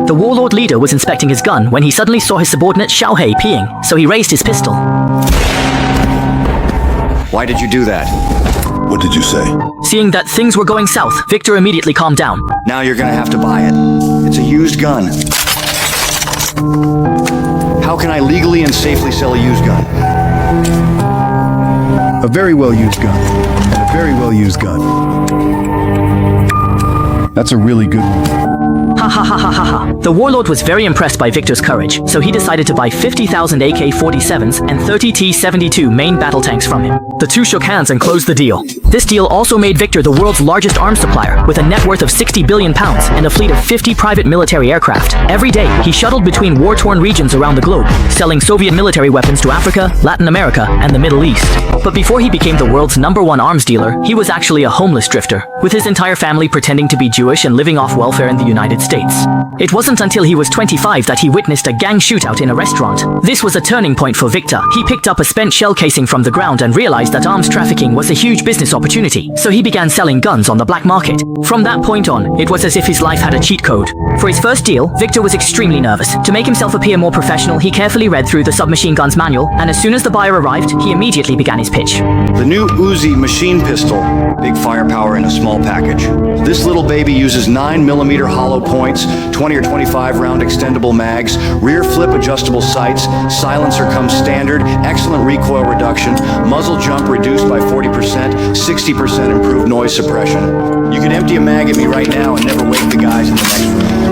The warlord leader was inspecting his gun when he suddenly saw his subordinate Xiao He peeing, so he raised his pistol. Why did you do that? What did you say? Seeing that things were going south, Victor immediately calmed down. Now you're gonna have to buy it. It's a used gun. How can I legally and safely sell a used gun? A very well-used gun. And a very well-used gun. That's a really good one. Ha ha ha ha ha ha. The warlord was very impressed by Victor's courage, so he decided to buy 50,000 AK-47s and 30 T-72 main battle tanks from him. The two shook hands and closed the deal. This deal also made Victor the world's largest arms supplier, with a net worth of 60 billion pounds and a fleet of 50 private military aircraft. Every day, he shuttled between war-torn regions around the globe, selling Soviet military weapons to Africa, Latin America, and the Middle East. But before he became the world's #1 arms dealer, he was actually a homeless drifter, with his entire family pretending to be Jewish and living off welfare in the United States. It wasn't until he was 25 that he witnessed a gang shootout in a restaurant. This was a turning point for Victor. He picked up a spent shell casing from the ground and realized that arms trafficking was a huge business opportunity, so he began selling guns on the black market. From that point on, it was as if his life had a cheat code. For his first deal, Victor was extremely nervous. To make himself appear more professional, he carefully read through the submachine gun's manual, and as soon as the buyer arrived, he immediately began his pitch. The new Uzi machine pistol. Big firepower in a small package. This little baby uses 9mm hollow points, 20 or 25 round extendable mags, rear flip adjustable sights, silencer comes standard, excellent recoil reduction, muzzle jump reduced by 40%, 60% improved noise suppression. You can empty a mag at me right now and never wake the guys in the next room.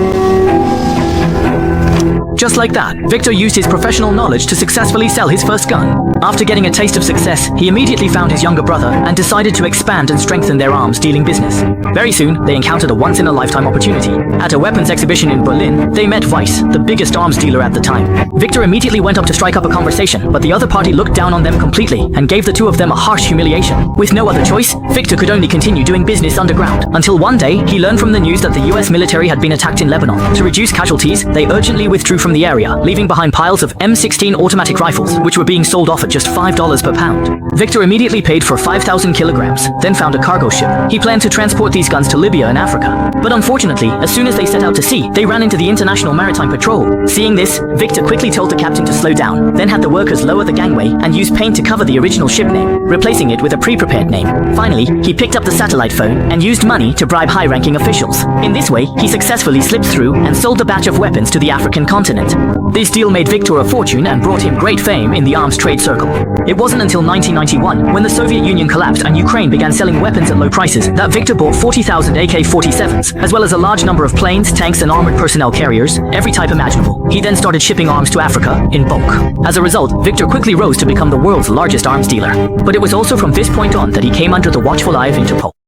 Just like that, Victor used his professional knowledge to successfully sell his first gun. After getting a taste of success, he immediately found his younger brother and decided to expand and strengthen their arms dealing business. Very soon, they encountered a once-in-a-lifetime opportunity. At a weapons exhibition in Berlin, they met Weiss, the biggest arms dealer at the time. Victor immediately went up to strike up a conversation, but the other party looked down on them completely and gave the two of them a harsh humiliation. With no other choice, Victor could only continue doing business underground, until one day, he learned from the news that the US military had been attacked in Lebanon. To reduce casualties, they urgently withdrew from the area, leaving behind piles of M16 automatic rifles, which were being sold off at just $5 per pound. Victor immediately paid for 5,000 kilograms, then found a cargo ship. He planned to transport these guns to Libya and Africa. But unfortunately, as soon as they set out to sea, they ran into the International Maritime Patrol. Seeing this, Victor quickly told the captain to slow down, then had the workers lower the gangway and use paint to cover the original ship name, replacing it with a pre-prepared name. Finally, he picked up the satellite phone and used money to bribe high-ranking officials. In this way, he successfully slipped through and sold the batch of weapons to the African continent. This deal made Victor a fortune and brought him great fame in the arms trade circle. It wasn't until 1991, when the Soviet Union collapsed and Ukraine began selling weapons at low prices, that Victor bought 40,000 AK-47s, as well as a large number of planes, tanks, and armored personnel carriers, every type imaginable. He then started shipping arms to Africa in bulk. As a result, Victor quickly rose to become the world's largest arms dealer. But it was also from this point on that he came under the watchful eye of Interpol.